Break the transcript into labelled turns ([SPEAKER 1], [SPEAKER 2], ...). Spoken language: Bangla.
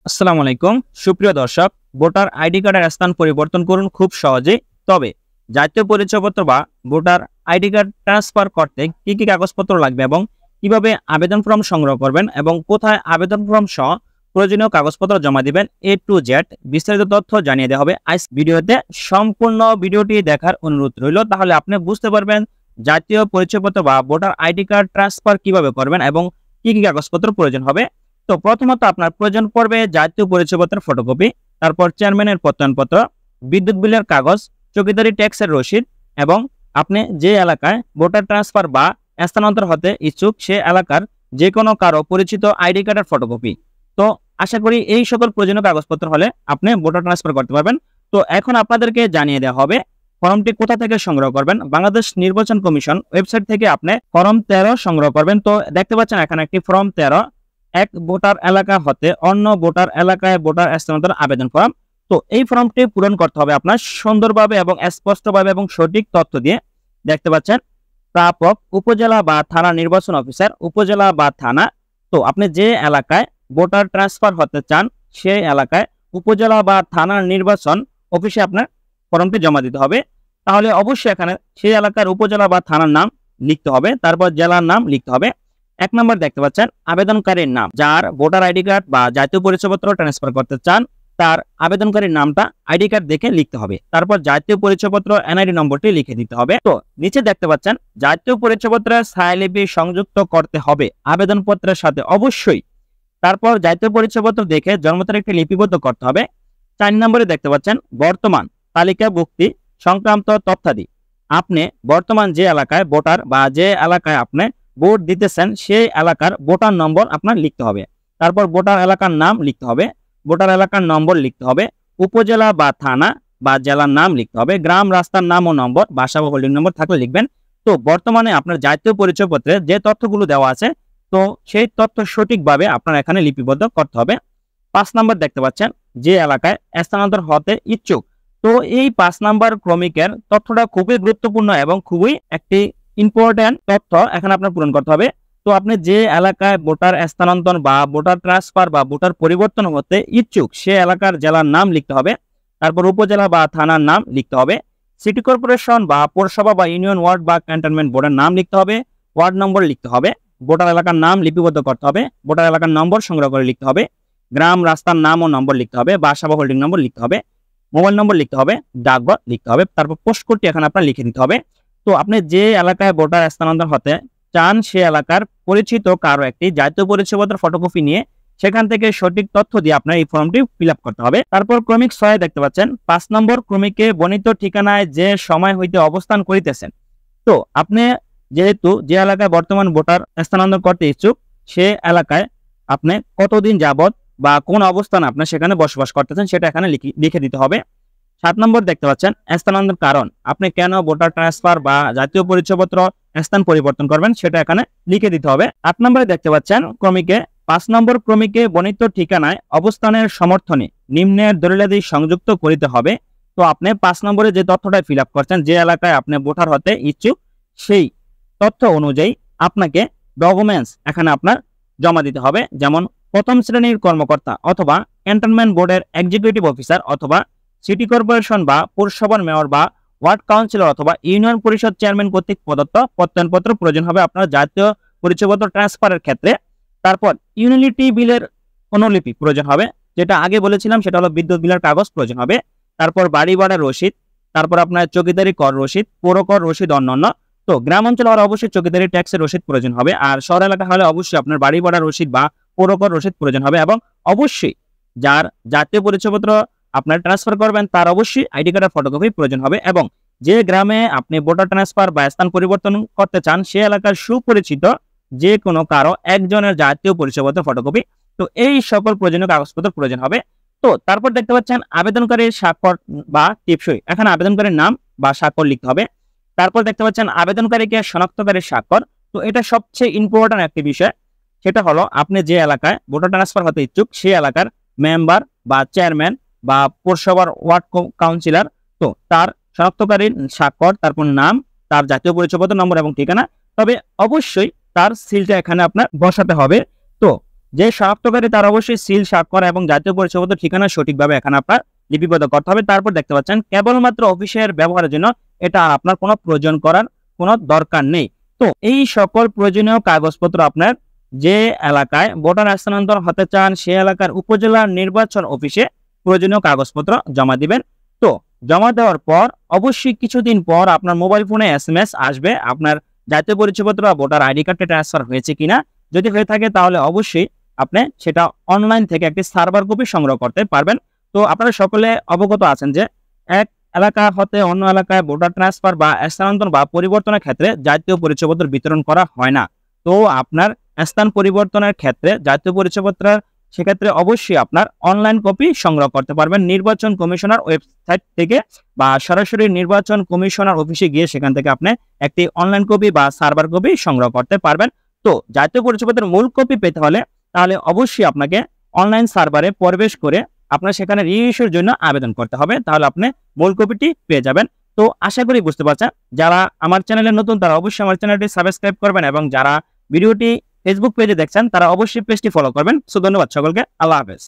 [SPEAKER 1] আসসালামু আলাইকুম সুপ্রিয় দর্শক, ভোটার আইডি কার্ডের স্থান পরিবর্তন করুন খুব সহজেই। তবে জাতীয় পরিচয়পত্র বা ভোটার আইডি কার্ড ট্রান্সফার করতে কি কি কাগজপত্র লাগবে এবং কিভাবে আবেদন ফর্ম সংগ্রহ করবেন এবং কোথায় আবেদন ফর্ম সহ প্রয়োজনীয় কাগজপত্র জমা দিবেন, এ টু জেড বিস্তারিত তথ্য জানিয়ে দেওয়া হবে আজ ভিডিওতে। সম্পূর্ণ ভিডিওটি দেখার অনুরোধ রইল, তাহলে আপনি বুঝতে পারবেন জাতীয় পরিচয়পত্র বা ভোটার আইডি কার্ড ট্রান্সফার কিভাবে করবেন এবং কি কি কাগজপত্র প্রয়োজন হবে। তো প্রথমত আপনার প্রয়োজন পড়বে জাতীয় পরিচয়পত্রের ফটোকপি, তারপর চেয়ারম্যানের প্রত্যয়নপত্র, বিদ্যুৎ বিলের কাগজ, চৌকিদারি ট্যাক্সের রসিদ এবং আপনি যে এলাকায় ভোটার ট্রান্সফার বা স্থানান্তর হতে ইচ্ছুক সে এলাকার যে কোনো কারো পরিচিত আইডি কার্ডের ফটোকপি। তো আশা করি এই সকল প্রয়োজনীয় কাগজপত্র হলে আপনি ভোটার ট্রান্সফার করতে পারবেন। তো এখন আপনাদেরকে জানিয়ে দেওয়া হবে ফর্মটি কোথা থেকে সংগ্রহ করবেন। বাংলাদেশ নির্বাচন কমিশন ওয়েবসাইট থেকে আপনি ফর্ম 13 সংগ্রহ করবেন। তো দেখতে পাচ্ছেন এখানে একটি ফর্ম 13, এক ভোটার এলাকা হতে অন্য ভোটার এলাকায় ভোটার স্থানান্তর আবেদন ফর্ম। তো এই ফর্মটি পূরণ করতে হবে আপনার সুন্দরভাবে এবং স্পষ্টভাবে এবং সঠিক তথ্য দিয়ে। দেখতে পাচ্ছেন প্রাপক উপজেলা বা থানা নির্বাচন অফিসার, উপজেলা বা থানা। তো আপনি যে এলাকায় ভোটার ট্রান্সফার হতে চান সেই এলাকায় উপজেলা বা থানার নির্বাচন অফিসে আপনার ফর্মটি জমা দিতে হবে। তাহলে অবশ্যই এখানে সেই এলাকার উপজেলা বা থানার নাম লিখতে হবে, তারপর জেলার নাম লিখতে হবে। এক নম্বর দেখতে পাচ্ছেন আবেদনকারীর নাম, যার ভোটার আইডি কার্ড বা জাতীয় পরিচয়পত্র ট্রান্সফার করতে চান তার আবেদনকারীর নামটা আইডি কার্ড দেখে লিখতে হবে। তারপর জাতীয় পরিচয়পত্র এনআইডি নম্বরটি লিখে দিতে হবে। তো নিচে দেখতে পাচ্ছেন জাতীয় পরিচয়পত্রের ছায়ালিপি সংযুক্ত করতে হবে আবেদনপত্রের সাথে অবশ্যই। তারপর জাতীয় পরিচয়পত্র দেখে জন্ম তারিখটি লিপিবদ্ধ করতে হবে। 4 নম্বরে দেখতে পাচ্ছেন বর্তমান তালিকাভুক্তি সংক্রান্ত তথ্যাদি। আপনি বর্তমান যে এলাকায় ভোটার বা যে এলাকায় আপনি ভোট দিতেছেন সেই এলাকার ভোটার নম্বর আপনার লিখতে হবে। তারপর ভোটার এলাকার নাম লিখতে হবে, ভোটার এলাকার নম্বর লিখতে হবে, উপজেলা বা থানা বা জেলার নাম লিখতে হবে, গ্রাম রাস্তার নাম ও নম্বর, বাসা বা হোল্ডিং নম্বর থাকলে লিখবেন। তো বর্তমানে আপনার জাতীয় পরিচয়পত্রে যে তথ্যগুলো দেওয়া আছে তো সেই তথ্য সঠিকভাবে আপনার এখানে লিপিবদ্ধ করতে হবে। 5 নম্বর দেখতে পাচ্ছেন যে এলাকায় স্থানান্তর হতে ইচ্ছুক। তো এই 5 নম্বর ক্রমিকের তথ্যটা খুবই গুরুত্বপূর্ণ এবং খুবই একটি ইম্পর্টেন্ট তথ্য এখানে আপনার পূরণ করতে হবে। তো আপনি যে এলাকায় ভোটার স্থানান্তর বা ভোটার ট্রান্সফার বা ভোটার পরিবর্তন হতে ইচ্ছুক সে এলাকার জেলার নাম লিখতে হবে, তারপর উপজেলা বা থানার নাম লিখতে হবে, সিটি কর্পোরেশন বা পৌরসভা বা ইউনিয়ন ওয়ার্ড বা ক্যান্টনমেন্ট বোর্ডের নাম লিখতে হবে, ওয়ার্ড নম্বর লিখতে হবে, ভোটার এলাকার নাম লিপিবদ্ধ করতে হবে, ভোটার এলাকার নম্বর সংগ্রহ করে লিখতে হবে, গ্রাম রাস্তার নাম ও নম্বর লিখতে হবে, বাসা বা হোল্ডিং নম্বর লিখতে হবে, মোবাইল নম্বর লিখতে হবে, ডাকঘর লিখতে হবে, তারপর পোস্ট কোডটি এখানে আপনার লিখে দিতে হবে। তো আপনি যে এলাকায় ভোটার স্থানান্তর হতে চান সে এলাকার পরিচিত কারো একটি জাতীয় পরিচয়পত্রের ফটোকপি নিয়ে সেখান থেকে সঠিক তথ্য দিয়ে আপনার এই ফর্মটি ফিল আপ করতে হবে। তারপর ক্রমিক 6 দেখতে পাচ্ছেন 5 নম্বর ক্রমিকে বর্ণিত ঠিকানায় যে সময় হইতে অবস্থান করিতেছেন। তো আপনি যেহেতু যে এলাকায় বর্তমান ভোটার স্থানান্তর করতে ইচ্ছুক সে এলাকায় আপনি কতদিন যাবত বা কোন অবস্থানে আপনি সেখানে বসবাস করতেছেন সেটা এখানে লিখে দিতে হবে। 7 নম্বর দেখতে পাচ্ছেন স্থানান্তর কারণ, আপনি কেন ভোটার ট্রান্সফার বা জাতীয় পরিচয়পত্র স্থান পরিবর্তন করবেন সেটা এখানে লিখে দিতে হবে। 8 নম্বরে দেখতে পাচ্ছেন ক্রমিকে 5 নম্বর ক্রমিকে বর্ণিত ঠিকানায় অবস্থানের সমর্থনে নিম্নের দলিলাদি সংযুক্ত করিতে হবে। তো আপনি 5 নম্বরে যে তথ্যটা ফিল আপ করছেন যে এলাকায় আপনি ভোটার হতে ইচ্ছুক সেই তথ্য অনুযায়ী আপনাকে ডকুমেন্টস এখানে আপনার জমা দিতে হবে। যেমন প্রথম শ্রেণীর কর্মকর্তা অথবা ক্যান্টনমেন্ট বোর্ডের এক্সিকিউটিভ অফিসার অথবা সিটি কর্পোরেশন বা পৌরসভার মেয়র বা ওয়ার্ড কাউন্সিলর অথবা ইউনিয়ন পরিষদ চেয়ারম্যান কর্তৃক প্রদত্ত প্রত্যয়নপত্র প্রয়োজন হবে আপনার জাতীয় পরিচয়পত্র ট্রান্সফারের ক্ষেত্রে। তারপর ইউটিলিটি বিলের অনুলিপি প্রয়োজন হবে, যেটা আগে বলেছিলাম সেটা হলো বিদ্যুৎ বিলের কাগজ প্রয়োজন হবে। তারপর বাড়ি ভাড়ার রসিদ, তারপর আপনার চৌকিদারি কর রসিদ, পৌর কর রসিদ অন্যান্য। তো গ্রাম অঞ্চল হলে অবশ্যই চৌকিদারি ট্যাক্সের রসিদ প্রয়োজন হবে, আর শহর এলাকা হলে অবশ্যই আপনার বাড়ি ভাড়ার রসিদ বা পৌর কর রসিদ প্রয়োজন হবে। এবং অবশ্যই যার জাতীয় পরিচয়পত্র আপনার ট্রান্সফার করবেন তার অবশ্যই আইডি কার্ডের ফটোকপি প্রয়োজন হবে। এবং যে গ্রামে আপনি ভোটার ট্রান্সফার বা স্থান পরিবর্তন করতে চান সে এলাকার সুপরিচিত যে কোনো কারো একজনের জাতীয় পরিচয়পত্র ফটোকপি। তো এই সকল প্রয়োজনীয় কাগজপত্র প্রয়োজন হবে। তো তারপর দেখতে পাচ্ছেন আবেদনকারীর স্বাক্ষর বা টিপসই, এখানে আবেদনকারীর নাম বা স্বাক্ষর লিখতে হবে। তারপর দেখতে পাচ্ছেন আবেদনকারীকে শনাক্তকারীর স্বাক্ষর। তো এটা সবচেয়ে ইম্পর্টেন্ট একটি বিষয়, সেটা হলো আপনি যে এলাকায় ভোটার ট্রান্সফার হতে ইচ্ছুক সেই এলাকার মেম্বার বা চেয়ারম্যান বা পৌরসভার ওয়ার্ড কাউন্সিলর, তো তার শনাক্তকারীর স্বাক্ষর, তারপর নাম, তার জাতীয় পরিচয়পত্র নম্বর এবং ঠিকানা। তবে অবশ্যই তার সিলটা এখানে আপনার বসাতে হবে। তো যে শনাক্তকারী তার অবশ্যই সিল স্বাক্ষর এবং জাতীয় পরিচয়পত্র ঠিকানা সঠিকভাবে এখানে আপনার লিপিবদ্ধ করতে হবে। তারপর দেখতে পাচ্ছেন কেবলমাত্র অফিসের ব্যবহারের জন্য, এটা আর আপনার কোনো প্রয়োজন করার কোনো দরকার নেই। তো এই সকল প্রয়োজনীয় কাগজপত্র আপনার যে এলাকায় ভোটার স্থানান্তর হতে চান সেই এলাকার উপজেলা নির্বাচন অফিসে প্রয়োজনীয় কাগজপত্র জমা দিবেন। তো জমা দেওয়ার পর অবশ্যই কিছুদিন পর আপনার মোবাইল ফোনে SMS আসবে আপনার জাতীয় পরিচয়পত্র বা ভোটার আইডি কার্ডটা ট্রান্সফার হয়েছে কিনা। যদি হয়ে থাকে তাহলে অবশ্যই আপনি সেটা অনলাইন থেকে একটি সার্ভার কপি সংগ্রহ করতে পারবেন। তো আপনারা সকলে অবগত আছেন যে এক এলাকা হতে অন্য এলাকায় ভোটার ট্রান্সফার বা স্থানান্তর বা পরিবর্তনের ক্ষেত্রে জাতীয় পরিচয়পত্র বিতরণ করা হয় না। তো আপনার স্থান পরিবর্তনের ক্ষেত্রে জাতীয় পরিচয়পত্র সেক্ষেত্রে অবশ্যই আপনার অনলাইন কপি সংগ্রহ করতে পারবেন নির্বাচন কমিশনার ওয়েবসাইট থেকে, বা সরাসরি নির্বাচন কমিশনার অফিসে গিয়ে সেখান থেকে আপনি একটি অনলাইন কপি বা সার্ভার কপি সংগ্রহ করতে পারবেন। তো জাতীয় পরিচয়পত্রের মূল কপি পেতে হলে তাহলে অবশ্যই আপনাকে অনলাইন সার্ভারে প্রবেশ করে আপনার সেখানে রি-ইস্যুর জন্য আবেদন করতে হবে, তাহলে আপনি মূল কপিটি পেয়ে যাবেন। তো আশা করি বুঝতে পারছেন। যারা আমার চ্যানেলে নতুন তারা অবশ্যই আমার চ্যানেলটি সাবস্ক্রাইব করবেন, এবং যারা ভিডিওটি ফেসবুক পেজে দেখছেন তারা অবশ্যই পেজটি ফলো করবেন। সো ধন্যবাদ সকলকে, আল্লাহ হাফেজ।